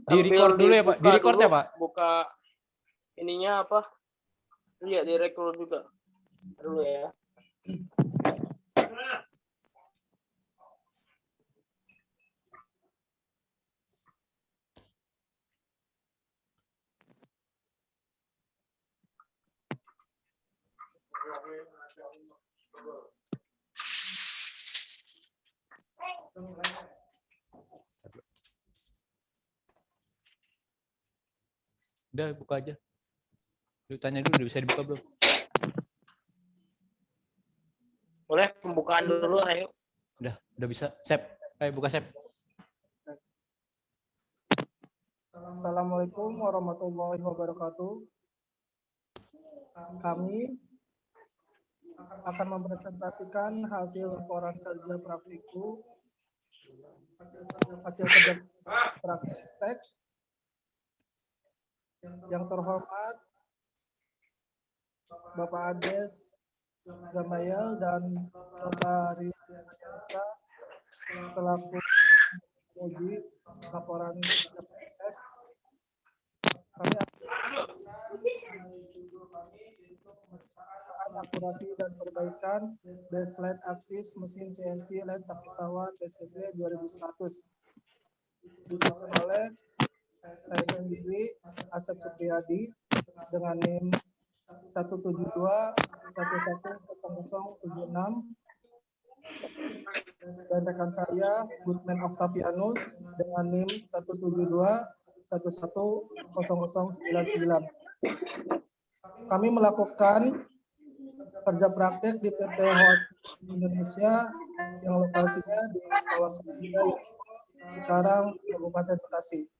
Di record dulu ya Pak. Di record ya Pak. Buka ininya apa? Iya, di record juga dulu ya. Udah buka aja. Lu tanya dulu udah bisa dibuka belum? Boleh pembukaan dulu, ayo. Udah bisa. Sep. Ayo buka Sep. Assalamualaikum warahmatullahi wabarakatuh. Kami akan mempresentasikan hasil laporan kerja praktikum, hasil kerja praktek. Yang terhormat Bapak Ades Gamayel dan Bapak Rizky Adiansa selaku penguji laporan kerja praktek. Kami akan akurasi dan perbaikan baseline aksis mesin CNC LED tak pesawat PCC 2100 disusun oleh saya sendiri Asep Supriyadi dengan NIM 172110076 dan rekan saya Gutman Octavianus dengan NIM 172110099. Kami melakukan kerja praktek di PT Hoas Indonesia yang lokasinya di kawasan Cikarang, Kabupaten Bekasi.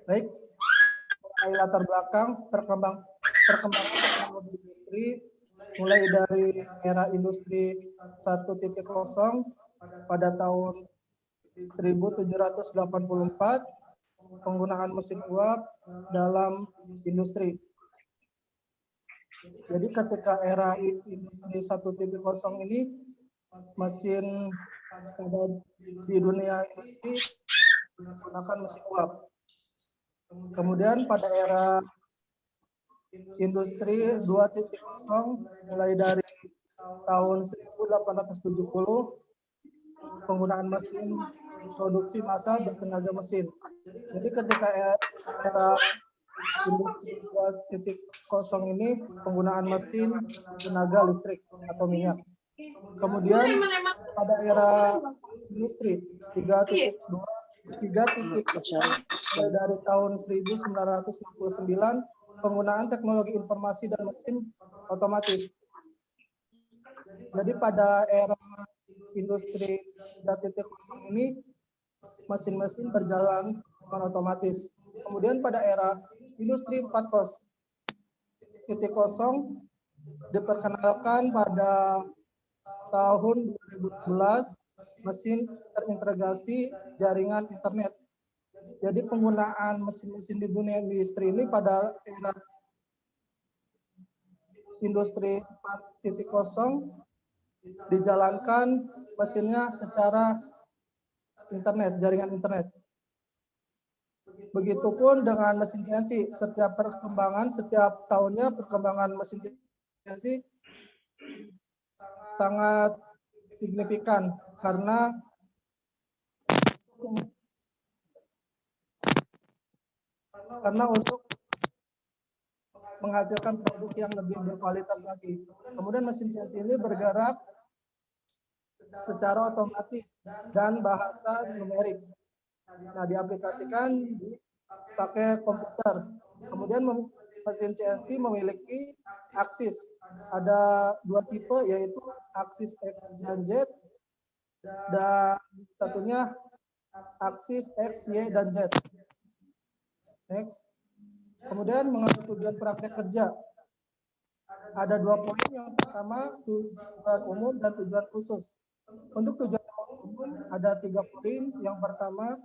Baik, mengenai latar belakang perkembangan teknologi industri mulai dari era industri 1.0 pada tahun 1784, penggunaan mesin uap dalam industri. Jadi ketika era industri 1.0 ini, mesin pada di dunia industri menggunakan mesin uap. Kemudian pada era industri 2.0 mulai dari tahun 1870 penggunaan mesin produksi massal bertenaga mesin. Jadi ketika era industri 2.0 ini penggunaan mesin tenaga listrik atau minyak. Kemudian pada era industri 3.0 dari tahun 1969 penggunaan teknologi informasi dan mesin otomatis. Jadi pada era industri 3.0 ini mesin-mesin berjalan dengan otomatis. Kemudian pada era industri 4.0 diperkenalkan pada tahun 2012 mesin terintegrasi jaringan internet. Jadi penggunaan mesin-mesin di dunia industri ini pada era industri 4.0 dijalankan mesinnya secara internet, jaringan internet. Begitupun dengan mesin CNC, setiap tahunnya perkembangan mesin CNC sangat signifikan karena untuk menghasilkan produk yang lebih berkualitas lagi. Kemudian mesin CNC ini bergerak secara otomatis dan bahasa numerik. Nah, diaplikasikan pakai komputer. Kemudian mesin CNC memiliki aksis. Ada dua tipe, yaitu aksis X dan Z, dan satunya aksis X, Y, dan Z. Next. Kemudian mengenai tujuan praktek kerja. Ada dua poin, yang pertama tujuan umum dan tujuan khusus. Untuk tujuan umum ada 3 poin. Yang pertama,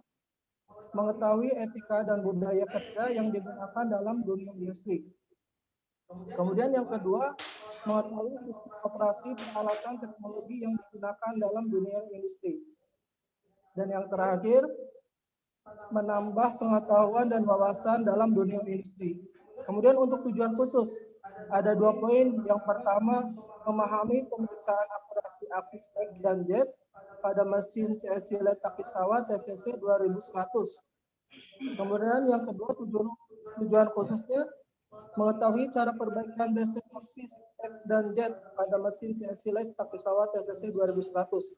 mengetahui etika dan budaya kerja yang digunakan dalam dunia industri. Kemudian yang kedua, mengetahui sistem operasi peralatan teknologi yang digunakan dalam dunia industri. Dan yang terakhir, menambah pengetahuan dan wawasan dalam dunia industri. Kemudian untuk tujuan khusus, ada 2 poin. Yang pertama, memahami pemeriksaan akurasi aksis X dan Z pada mesin CNC LED Takisawa TCC 2100. Kemudian yang kedua, tujuan khususnya mengetahui cara perbaikan basic aksis X dan Z pada mesin CNC LED Takisawa TCC 2100.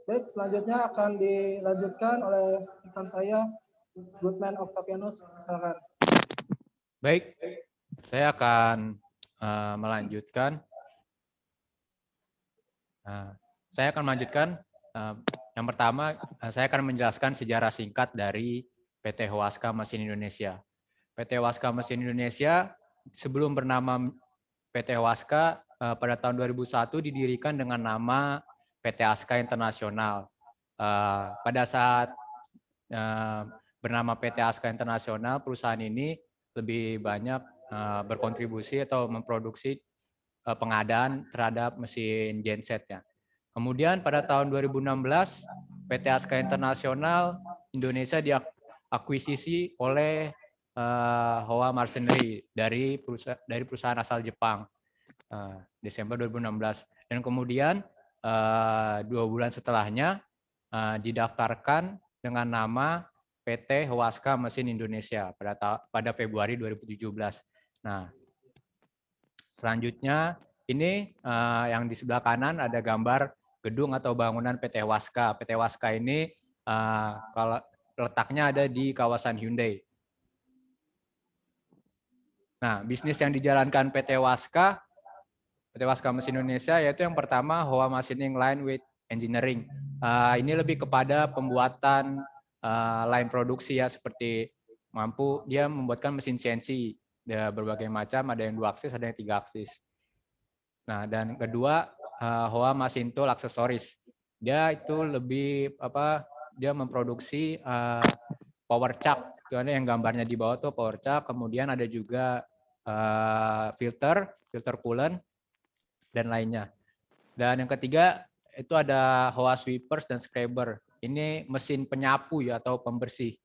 Baik, selanjutnya akan dilanjutkan oleh rekan saya, Goodman Octavianus. Silakan. Baik, saya akan melanjutkan. Saya akan melanjutkan. Yang pertama, saya akan menjelaskan sejarah singkat dari PT Huasca Mesin Indonesia. PT Huasca Mesin Indonesia sebelum bernama PT Huasca pada tahun 2001 didirikan dengan nama PT Aska Internasional. Pada saat bernama PT Aska Internasional, perusahaan ini lebih banyak berkontribusi atau memproduksi pengadaan terhadap mesin gensetnya. Kemudian pada tahun 2016, PT Aska Internasional Indonesia diakuisisi oleh Hoa Machinery dari perusahaan asal Jepang Desember 2016. Dan kemudian 2 bulan setelahnya didaftarkan dengan nama PT Huasca Mesin Indonesia pada Februari 2017. Nah, selanjutnya ini yang di sebelah kanan ada gambar gedung atau bangunan PT Huasca. PT Huasca ini kalau letaknya ada di kawasan Hyundai. Nah, bisnis yang dijalankan PT Huasca Mesin Indonesia yaitu yang pertama Hoa Machining Line with Engineering. Ini lebih kepada pembuatan line produksi ya, seperti dia membuatkan mesin CNC berbagai macam, ada yang 2 aksis, ada yang 3 aksis. Nah, dan kedua Hoa Machine Tool Accessories. Dia itu lebih dia memproduksi power chuck. Itu ada yang gambarnya di bawah tuh power chuck, kemudian ada juga filter coolant dan lainnya. Dan yang ketiga itu ada Hoa Sweepers dan Scrubber. Ini mesin penyapu ya atau pembersih.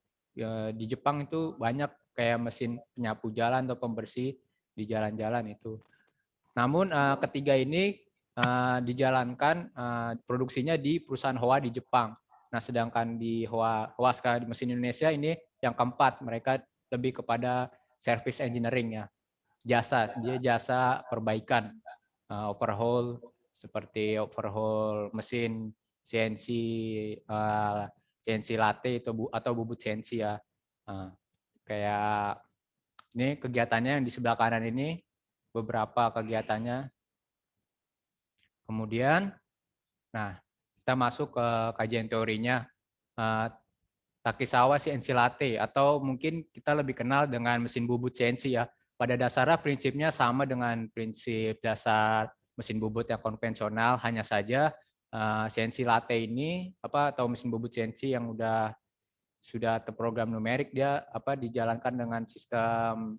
Di Jepang itu banyak kayak mesin penyapu jalan atau pembersih di jalan-jalan itu. Namun ketiga ini dijalankan produksinya di perusahaan Hoa di Jepang. Nah, sedangkan di Huasca di Mesin Indonesia ini yang keempat, mereka lebih kepada service engineering ya. Jasa perbaikan, overhaul, seperti overhaul mesin CNC, CNC latte atau bubut CNC ya. Kayak ini kegiatannya yang di sebelah kanan ini, beberapa kegiatannya. Kemudian, nah kita masuk ke kajian teorinya. Takisawa CNC latte atau mungkin kita lebih kenal dengan mesin bubut CNC ya. Pada dasarnya prinsipnya sama dengan prinsip dasar mesin bubut yang konvensional, hanya saja CNC latte ini atau mesin bubut CNC yang sudah terprogram numerik, dia dijalankan dengan sistem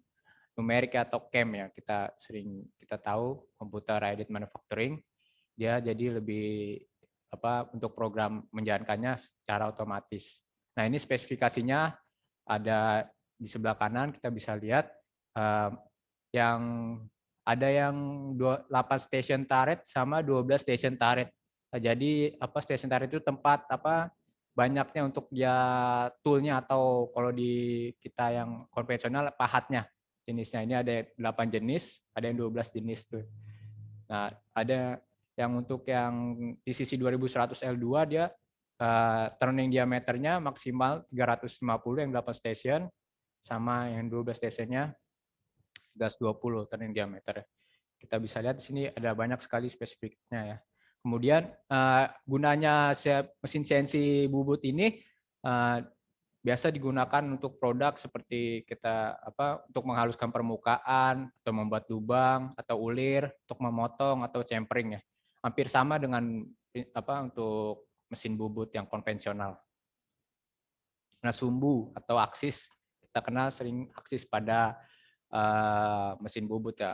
numerik atau CAM ya. Kita tahu computer aided manufacturing, dia jadi lebih untuk program menjalankannya secara otomatis. Nah, ini spesifikasinya ada di sebelah kanan, kita bisa lihat yang ada yang 8 station turret sama 12 station turret. Nah, jadi station turret itu tempat banyaknya untuk toolnya, atau kalau di kita yang konvensional pahatnya jenisnya. Ini ada 8 jenis, ada yang 12 jenis tuh. Nah, ada yang untuk yang di sisi 2100 L2 dia turning diameternya maksimal 350 yang 8 station, sama yang 12 stationnya 120 turning diameter. Kita bisa lihat di sini ada banyak sekali spesifiknya ya. Kemudian gunanya mesin CNC bubut ini biasa digunakan untuk produk seperti kita untuk menghaluskan permukaan atau membuat lubang atau ulir, untuk memotong atau tempering ya. Hampir sama dengan untuk mesin bubut yang konvensional. Nah, sumbu atau aksis, kita kenal sering aksis pada mesin bubut ya.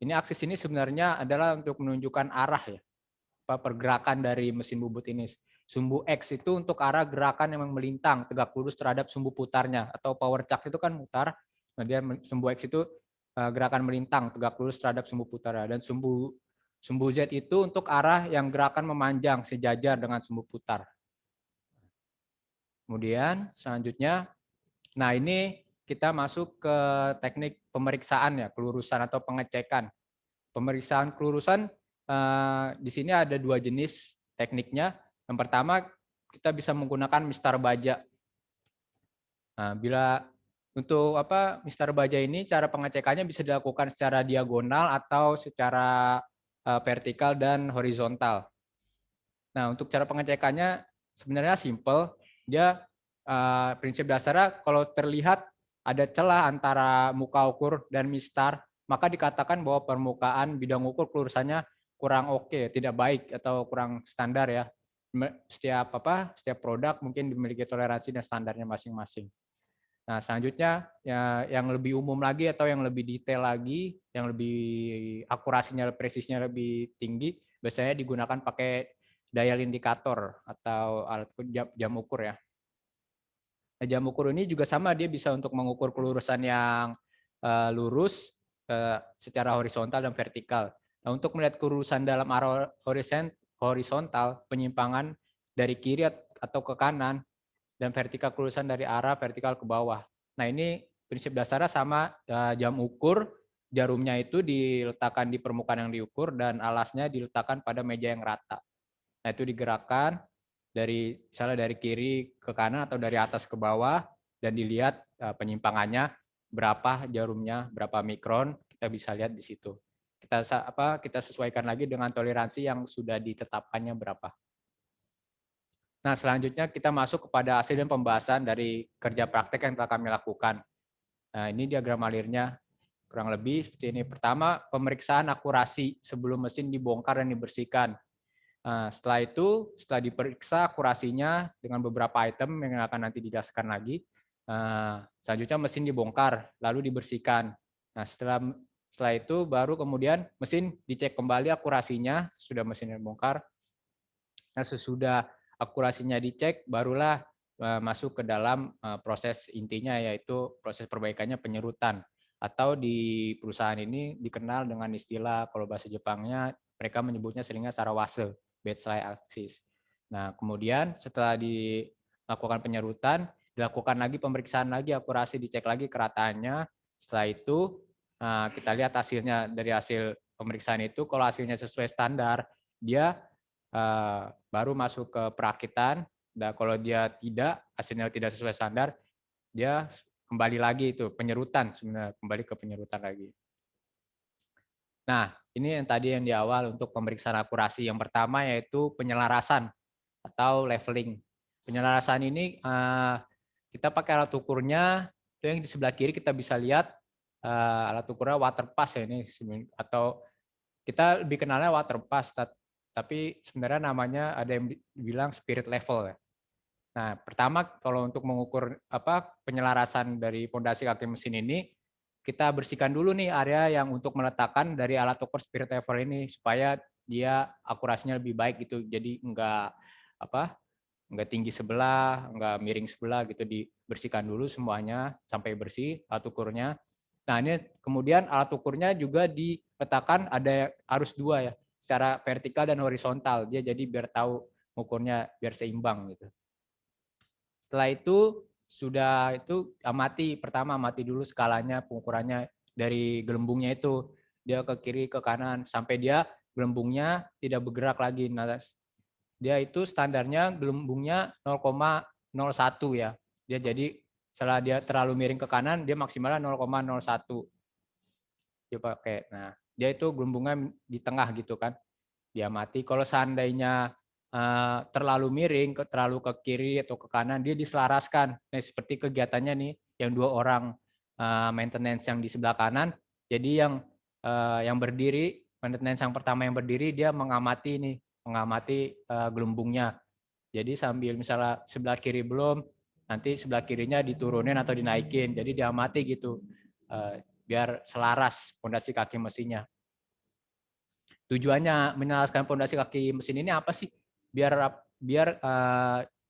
Ini aksis ini sebenarnya adalah untuk menunjukkan arah ya, pergerakan dari mesin bubut ini. Sumbu X itu untuk arah gerakan yang melintang tegak lurus terhadap sumbu putarnya, atau power chuck itu kan mutar. Nah, dia sumbu X itu gerakan melintang tegak lurus terhadap sumbu putarnya, dan sumbu Z itu untuk arah yang gerakan memanjang sejajar dengan sumbu putar. Kemudian selanjutnya, nah ini kita masuk ke teknik pemeriksaan ya, kelurusan atau pengecekan. Pemeriksaan kelurusan di sini ada 2 jenis tekniknya. Yang pertama, kita bisa menggunakan mistar baja. Nah, bila untuk mistar baja ini, cara pengecekannya bisa dilakukan secara diagonal atau secara vertikal dan horizontal. Nah, untuk cara pengecekannya sebenarnya simple. Dia prinsip dasarnya kalau terlihat ada celah antara muka ukur dan mistar, maka dikatakan bahwa permukaan bidang ukur kelurusannya kurang oke, tidak baik atau kurang standar ya. Setiap produk mungkin dimiliki toleransi dan standarnya masing-masing. Nah, selanjutnya ya, yang lebih umum lagi atau yang lebih detail lagi, yang lebih akurasinya, presisinya lebih tinggi, biasanya digunakan pakai dial indikator atau alat jam ukur ya. Nah, jam ukur ini juga sama, dia bisa untuk mengukur kelurusan yang lurus secara horizontal dan vertikal. Nah, untuk melihat kelurusan dalam arah horizontal, penyimpangan dari kiri atau ke kanan, dan vertikal kelurusan dari arah vertikal ke bawah. Nah, ini prinsip dasarnya sama, jam ukur, jarumnya itu diletakkan di permukaan yang diukur dan alasnya diletakkan pada meja yang rata. Nah, itu digerakkan misalnya dari kiri ke kanan atau dari atas ke bawah, dan dilihat penyimpangannya berapa jarumnya, berapa mikron, kita bisa lihat di situ. Kita sesuaikan lagi dengan toleransi yang sudah ditetapkannya berapa. Nah, selanjutnya kita masuk kepada hasil dan pembahasan dari kerja praktek yang telah kami lakukan. Nah, ini diagram alirnya kurang lebih seperti ini. Pertama, pemeriksaan akurasi sebelum mesin dibongkar dan dibersihkan. Nah, setelah diperiksa akurasinya dengan beberapa item yang akan nanti dijelaskan lagi, selanjutnya mesin dibongkar, lalu dibersihkan. Nah, setelah itu baru kemudian mesin dicek kembali akurasinya, sudah mesin dibongkar. Nah, sesudah akurasinya dicek, barulah masuk ke dalam proses intinya, yaitu proses perbaikannya penyerutan. Atau di perusahaan ini dikenal dengan istilah, kalau bahasa Jepangnya, mereka menyebutnya seringnya sarawase, baseline axis. Nah, kemudian setelah dilakukan penyerutan, dilakukan lagi pemeriksaan lagi, akurasi, dicek lagi kerataannya. Setelah itu, kita lihat hasilnya. Dari hasil pemeriksaan itu, kalau hasilnya sesuai standar, dia baru masuk ke perakitan. Dan kalau dia hasilnya tidak sesuai standar, dia kembali lagi itu penyerutan, sebenarnya kembali ke penyerutan lagi. Nah, ini yang tadi yang di awal untuk pemeriksaan akurasi. Yang pertama yaitu penyelarasan atau leveling. Penyelarasan ini kita pakai alat ukurnya, itu yang di sebelah kiri kita bisa lihat alat ukurnya water pass ya ini, atau kita lebih kenalnya water pass, tapi sebenarnya namanya ada yang bilang spirit level ya. Nah, pertama kalau untuk mengukur penyelarasan dari pondasi kaki mesin ini, kita bersihkan dulu nih area yang untuk meletakkan dari alat ukur spirit level ini, supaya dia akurasinya lebih baik gitu. Jadi enggak tinggi sebelah, enggak miring sebelah gitu, dibersihkan dulu semuanya sampai bersih alat ukurnya. Nah, ini kemudian alat ukurnya juga diletakkan ada arus 2 ya, secara vertikal dan horizontal. Dia jadi biar tahu ukurnya biar seimbang gitu. Setelah itu pertama amati dulu skalanya, pengukurannya dari gelembungnya itu, dia ke kiri ke kanan sampai dia gelembungnya tidak bergerak lagi. Nah, dia itu standarnya gelembungnya 0,01 ya. Dia jadi setelah dia terlalu miring ke kanan, dia maksimalnya 0,01. Dia pakai. Nah, dia itu gelembungnya di tengah gitu kan. Dia amati. Kalau seandainya terlalu miring, terlalu ke kiri atau ke kanan, dia diselaraskan. Nah, seperti kegiatannya nih, yang 2 orang maintenance yang di sebelah kanan, jadi yang berdiri, maintenance yang pertama yang berdiri, dia mengamati gelembungnya. Jadi sambil misalnya sebelah kiri belum, nanti sebelah kirinya diturunin atau dinaikin, jadi diamati gitu, biar selaras pondasi kaki mesinnya. Tujuannya menyelaraskan pondasi kaki mesin ini apa sih? Biar biar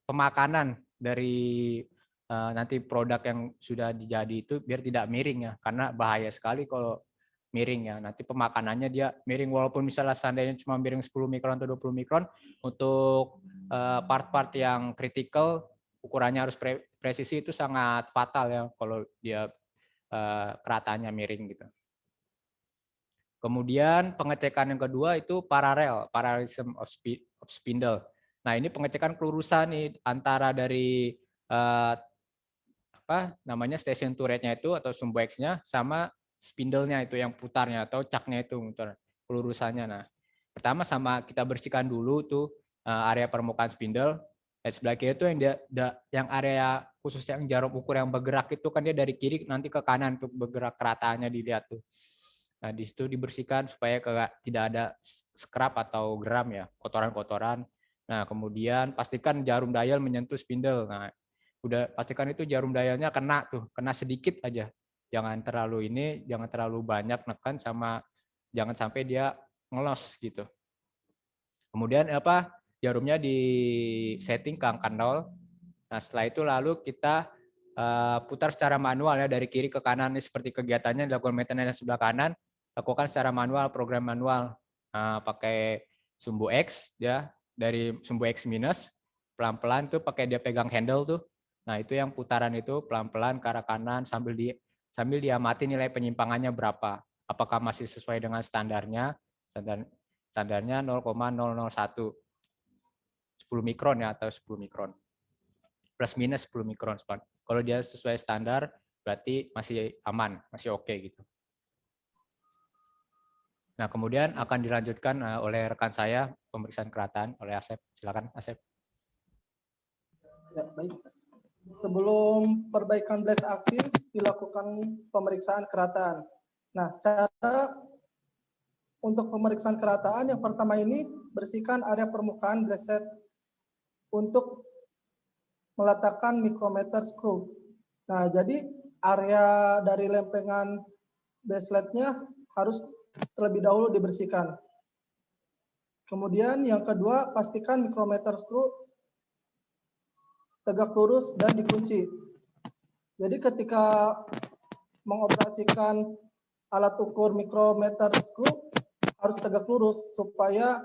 pemakanan dari nanti produk yang sudah dijadi itu biar tidak miring ya, karena bahaya sekali kalau miring ya. Nanti pemakanannya dia miring, walaupun misalnya seandainya cuma miring 10 mikron atau 20 mikron, untuk part-part yang kritikal ukurannya harus presisi, itu sangat fatal ya kalau dia kerataannya miring gitu. Kemudian pengecekan yang kedua itu parallelism of spindle. Nah, ini pengecekan kelurusan nih antara dari station turretnya itu atau sumbu X-nya sama spindle-nya itu yang putarnya atau caknya itu muter kelurusannya. Nah, pertama sama kita bersihkan dulu tuh area permukaan spindle. Dan sebelah kiri itu yang area khusus yang jarum ukur yang bergerak itu kan dia dari kiri nanti ke kanan untuk bergerak kerataannya dilihat tuh. Nah, di situ dibersihkan supaya tidak ada scrap atau geram ya, kotoran-kotoran. Nah, kemudian pastikan jarum dial menyentuh spindle. Nah, udah pastikan itu jarum dialnya kena sedikit aja. Jangan terlalu banyak neken sama jangan sampai dia ngelos gitu. Kemudian jarumnya di setting ke angka 0. Nah, setelah itu lalu kita putar secara manual ya dari kiri ke kanan. Ini seperti kegiatannya dilakukan maintenance sebelah kanan, lakukan secara manual, program manual. Pakai sumbu X ya, dari sumbu X minus pelan-pelan tuh pakai dia pegang handle tuh. Nah, itu yang putaran itu pelan-pelan ke arah kanan sambil diamati nilai penyimpangannya berapa. Apakah masih sesuai dengan standarnya? Standarnya 0,001. 10 mikron ya, atau 10 mikron. Plus minus 10 mikron. Kalau dia sesuai standar, berarti masih aman, masih oke gitu. Nah, kemudian akan dilanjutkan oleh rekan saya, pemeriksaan kerataan oleh Asep. Silakan, Asep. Ya, baik. Sebelum perbaikan blast axis, dilakukan pemeriksaan kerataan. Nah, cara untuk pemeriksaan kerataan yang pertama ini, bersihkan area permukaan blast untuk meletakkan micrometer screw. Nah, jadi area dari lempengan baseletnya harus terlebih dahulu dibersihkan. Kemudian yang kedua, pastikan micrometer screw tegak lurus dan dikunci. Jadi ketika mengoperasikan alat ukur micrometer screw harus tegak lurus supaya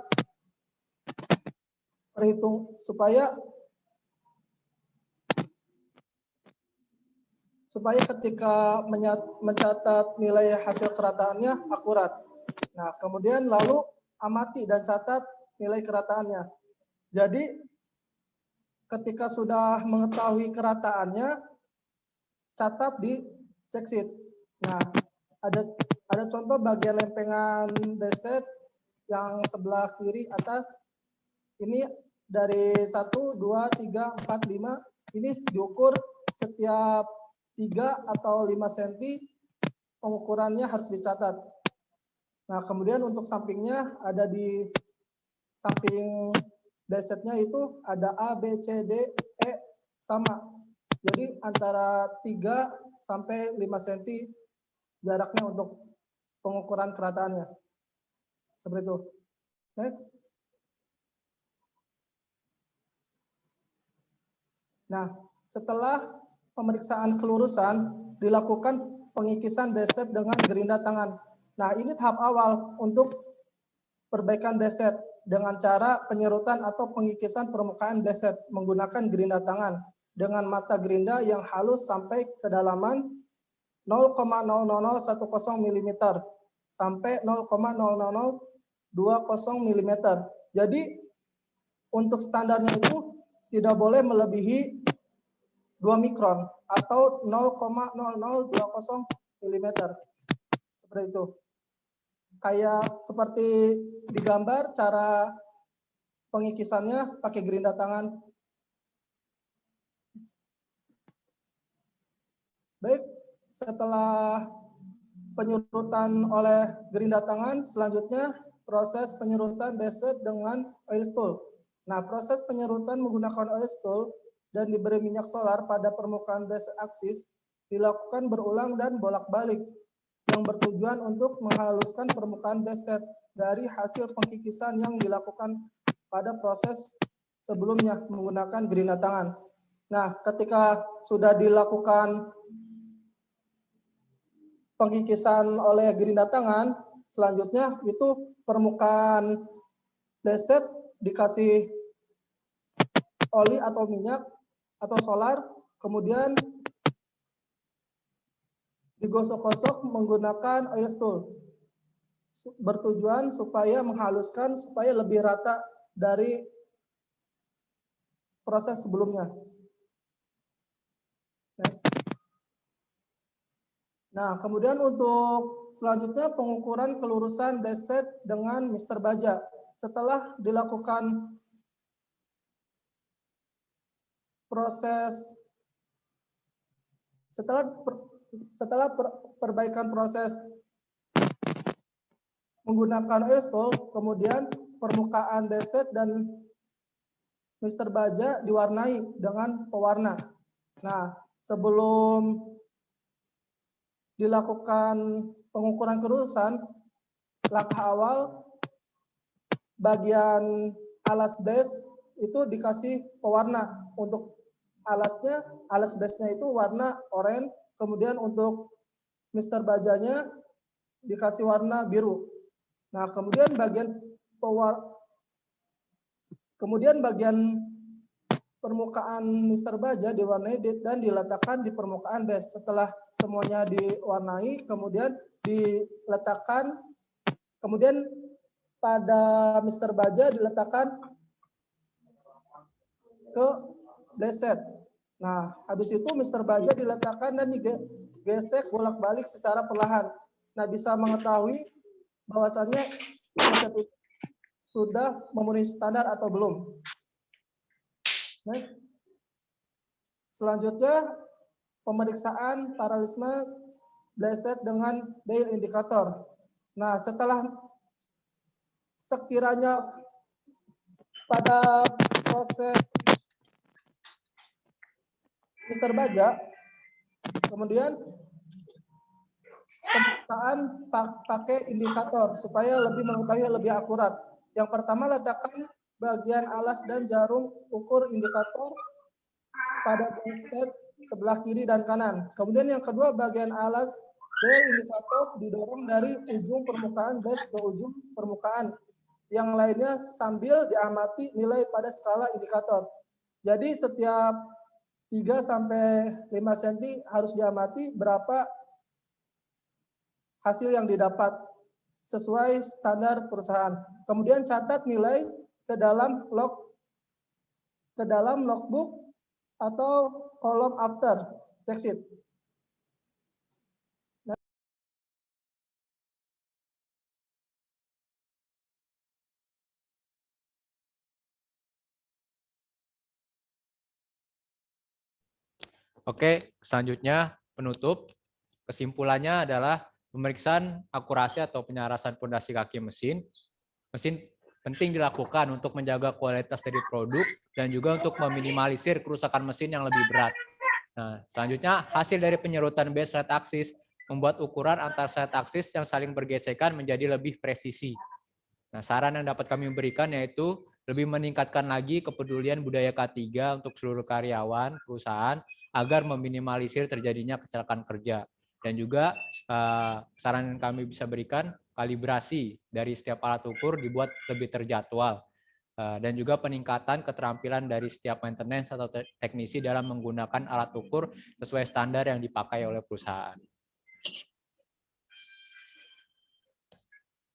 ketika mencatat nilai hasil kerataannya akurat. Nah, kemudian lalu amati dan catat nilai kerataannya. Jadi ketika sudah mengetahui kerataannya, catat di check sheet. Nah, ada contoh bagian lempengan beset yang sebelah kiri atas. Ini dari 1, 2, 3, 4, 5. Ini diukur setiap 3 atau 5 cm, pengukurannya harus dicatat. Nah, kemudian untuk sampingnya ada di samping besetnya itu ada A, B, C, D, E sama. Jadi antara 3 sampai 5 cm jaraknya untuk pengukuran kerataannya. Seperti itu. Next. Nah, setelah pemeriksaan kelurusan, dilakukan pengikisan beset dengan gerinda tangan. Nah, ini tahap awal untuk perbaikan beset dengan cara penyerutan atau pengikisan permukaan beset menggunakan gerinda tangan dengan mata gerinda yang halus sampai kedalaman 0,00010 mm sampai 0,00020 mm. Jadi untuk standarnya itu tidak boleh melebihi 2 mikron atau 0,0020 mm. Seperti itu. Kayak seperti di gambar cara pengikisannya pakai gerinda tangan. Baik, setelah penyerutan oleh gerinda tangan, selanjutnya proses penyerutan beset dengan oil stool. Nah, proses penyerutan menggunakan oil stool dan diberi minyak solar pada permukaan beset aksis dilakukan berulang dan bolak-balik yang bertujuan untuk menghaluskan permukaan beset dari hasil pengkikisan yang dilakukan pada proses sebelumnya menggunakan gerindra tangan. Nah, ketika sudah dilakukan pengikisan oleh gerindra tangan, selanjutnya itu permukaan playset dikasih oli atau minyak atau solar, kemudian digosok-gosok menggunakan oil stool, bertujuan supaya menghaluskan supaya lebih rata dari proses sebelumnya. Next. Nah, kemudian untuk selanjutnya pengukuran kelurusan deset dengan Mr. Baja. Setelah dilakukan proses perbaikan proses menggunakan oil stool, kemudian permukaan deset dan Mr. Baja diwarnai dengan pewarna. Nah, sebelum dilakukan pengukuran kerusakan, langkah awal bagian alas base itu dikasih pewarna. Untuk alasnya, alas base-nya itu warna oranye, kemudian untuk Mr. Bajanya dikasih warna biru. Nah, kemudian bagian permukaan Mr. Baja diwarnai dan diletakkan di permukaan base. Setelah semuanya diwarnai, kemudian diletakkan, kemudian pada Mr. Baja diletakkan ke playset. Nah, habis itu Mr. Baja diletakkan dan digesek bolak-balik secara perlahan. Nah, bisa mengetahui bahwasannya playset itu sudah memenuhi standar atau belum. Next. Selanjutnya, pemeriksaan paralelisme playset dengan dial indikator. Nah, setelah sekiranya pada proses Mr. Baja, kemudian pemeriksaan pakai indikator supaya lebih mengetahui lebih akurat. Yang pertama, letakkan bagian alas dan jarum ukur indikator pada playset sebelah kiri dan kanan. Kemudian yang kedua, bagian alas dial indikator didorong dari ujung permukaan base ke ujung permukaan. Yang lainnya sambil diamati nilai pada skala indikator. Jadi setiap 3 sampai 5 cm harus diamati berapa hasil yang didapat sesuai standar perusahaan. Kemudian catat nilai ke dalam logbook atau kolom after check sheet. Oke, selanjutnya penutup. Kesimpulannya adalah pemeriksaan akurasi atau penyarasan pondasi kaki mesin. Mesin penting dilakukan untuk menjaga kualitas dari produk dan juga untuk meminimalisir kerusakan mesin yang lebih berat. Nah, selanjutnya hasil dari penyerutan base rate axis membuat ukuran antar side axis yang saling bergesekan menjadi lebih presisi. Nah, saran yang dapat kami berikan yaitu lebih meningkatkan lagi kepedulian budaya K3 untuk seluruh karyawan perusahaan agar meminimalisir terjadinya kecelakaan kerja. Dan juga saran yang kami bisa berikan, kalibrasi dari setiap alat ukur dibuat lebih terjadwal. Dan juga peningkatan keterampilan dari setiap maintenance atau teknisi dalam menggunakan alat ukur sesuai standar yang dipakai oleh perusahaan.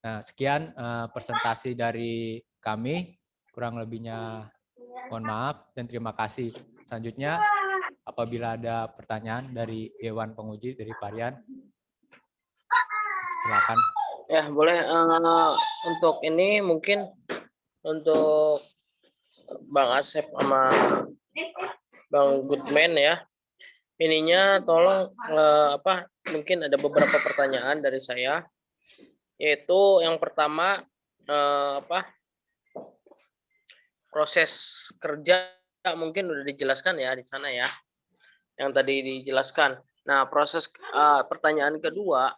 Nah, sekian presentasi dari kami. Kurang lebihnya mohon maaf dan terima kasih. Selanjutnya, apabila ada pertanyaan dari Dewan Penguji dari Parian, silakan. Ya, boleh. Untuk ini mungkin untuk Bang Asep sama Bang Goodman ya. Ininya tolong mungkin ada beberapa pertanyaan dari saya. Yaitu yang pertama proses kerja mungkin udah dijelaskan ya di sana ya. Yang tadi dijelaskan. Nah, proses pertanyaan kedua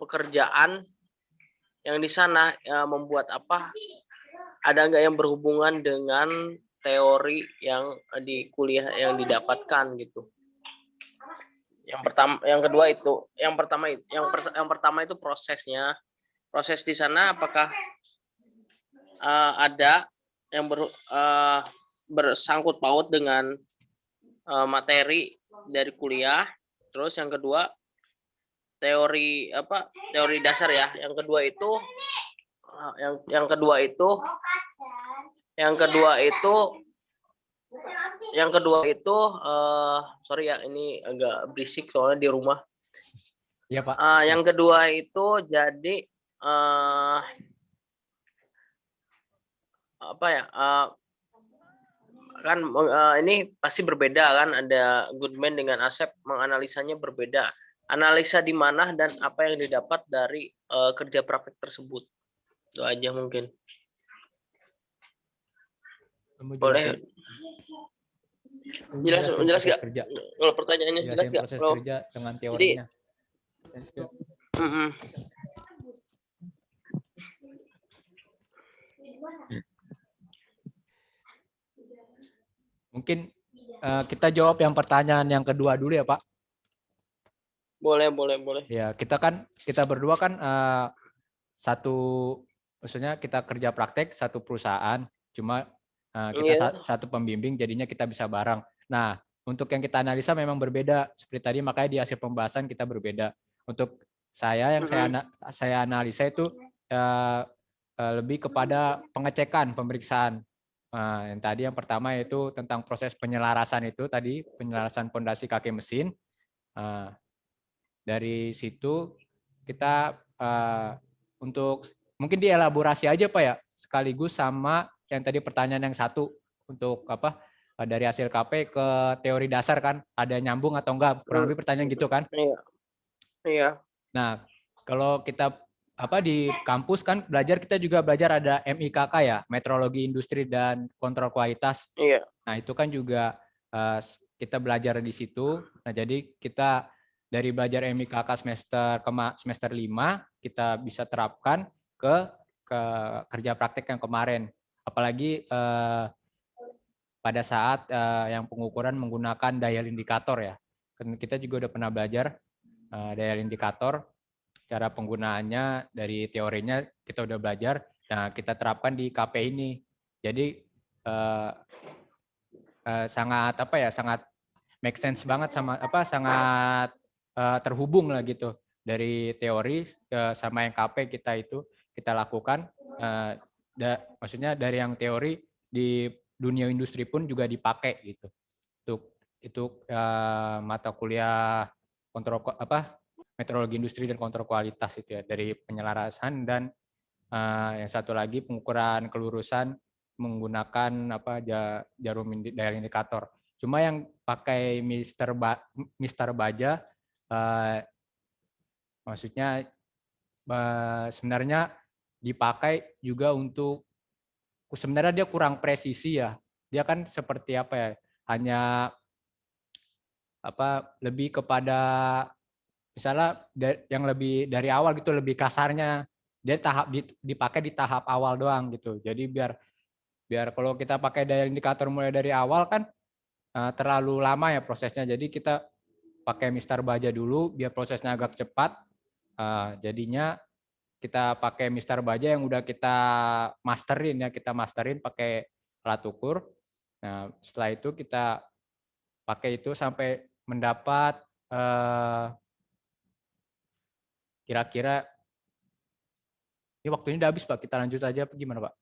pekerjaan yang di sana membuat apa? Ada nggak yang berhubungan dengan teori yang di kuliah yang didapatkan gitu. Yang kedua itu, yang pertama itu prosesnya. Proses di sana apakah ada yang bersangkut paut dengan materi dari kuliah. Terus yang kedua teori dasar ya. Yang kedua itu sorry ya, ini agak berisik soalnya di rumah. Iya Pak. Yang kedua itu jadi kan ini pasti berbeda kan, ada Goodman dengan Asep menganalisanya berbeda. Analisa di mana dan apa yang didapat dari kerja praktek tersebut. Itu aja mungkin. Boleh. Jelas nggak? Kalau pertanyaannya jelas nggak? Proses kerja dengan teorinya. Mungkin kita jawab yang pertanyaan yang kedua dulu ya Pak. Boleh. Ya, kita berdua kan maksudnya kita kerja praktek satu perusahaan, cuma kita satu pembimbing, jadinya kita bisa bareng. Nah, untuk yang kita analisa memang berbeda, seperti tadi, makanya di hasil pembahasan kita berbeda. Untuk saya yang saya analisa itu lebih kepada pengecekan, pemeriksaan. Yang tadi yang pertama yaitu tentang proses penyelarasan itu tadi, penyelarasan pondasi kaki mesin. Dari situ kita untuk mungkin dielaborasi aja Pak ya, sekaligus sama yang tadi pertanyaan yang satu, untuk apa, dari hasil KP ke teori dasar kan, ada nyambung atau enggak, kurang lebih pertanyaan gitu kan. Iya. Nah, kalau kita di kampus kan kita juga belajar ada MIKK ya, metrologi industri dan kontrol kualitas. Iya. Nah, itu kan juga kita belajar di situ. Nah, jadi kita dari belajar MIKK semester 5 kita bisa terapkan ke kerja praktek yang kemarin. Apalagi pada saat yang pengukuran menggunakan dial indikator ya. Kita juga udah pernah belajar dial indikator, cara penggunaannya dari teorinya kita udah belajar. Nah, kita terapkan di KP ini. Jadi sangat sangat make sense banget, sangat terhubung lah gitu, dari teori sama yang KP kita lakukan. Maksudnya dari yang teori di dunia industri pun juga dipakai gitu. Untuk mata kuliah metrologi industri dan kontrol kualitas itu ya, dari penyelarasan dan yang satu lagi pengukuran kelurusan menggunakan jarum dial indikator. Cuma yang pakai Mister Baja maksudnya sebenarnya dipakai juga untuk, sebenarnya dia kurang presisi ya. Dia kan seperti hanya lebih kepada misalnya yang lebih dari awal gitu, lebih kasarnya dia dipakai di tahap awal doang gitu. Jadi biar kalau kita pakai dial indikator mulai dari awal kan terlalu lama ya prosesnya. Jadi kita pakai Mister Baja dulu biar prosesnya agak cepat. Jadinya kita pakai Mister Baja yang udah kita masterin pakai alat ukur. Nah, setelah itu kita pakai itu sampai mendapat kira-kira ini waktunya udah habis Pak. Kita lanjut aja gimana Pak?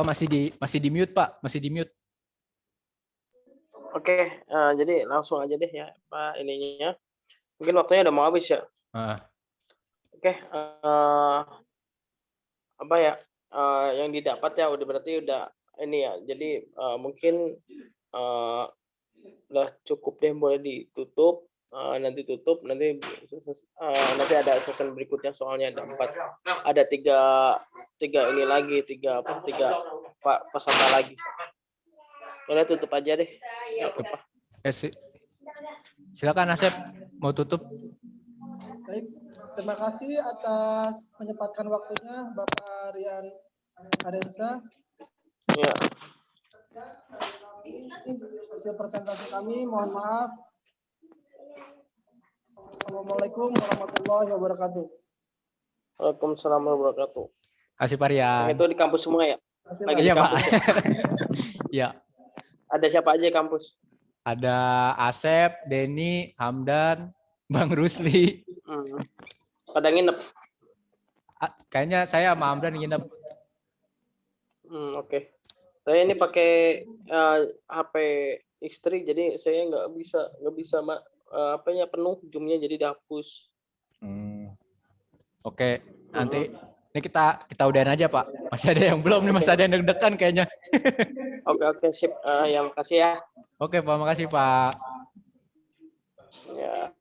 Pak masih di mute Pak, masih di mute. Oke, jadi langsung aja deh ya Pak ininya. Mungkin waktunya udah mau habis ya. Oke, yang didapat ya berarti udah ini ya. Jadi mungkin udah cukup deh, boleh ditutup. Nanti ada sesi berikutnya, soalnya ada tiga ini lagi, tiga peserta lagi. Boleh tutup aja deh. Silakan Asep, mau tutup. Baik, terima kasih atas menyempatkan waktunya Bapak Rian Arensa. Ya. Hasil presentasi kami, mohon maaf. Assalamualaikum warahmatullahi wabarakatuh. Waalaikumsalam warahmatullahi wabarakatuh. Kasih Pak Rian. Yang itu di kampus semua ya? Terima Lagi kasih, di Iya Pak. kampus ya? Ya, Ada siapa aja di kampus? ada Asep, Denny, Hamdan, Bang Rusli. Pada nginep? Kayaknya saya sama Hamdan nginep. Oke. Saya ini pakai HP istri, jadi saya nggak bisa apanya penuh zoomnya, jadi dihapus. Oke, nanti ini kita udahin aja Pak. Masih ada yang belum nih, masih ada yang deg-degan kayaknya. Oke, sip. Yang makasih ya. Oke Pak, makasih Pak. Ya.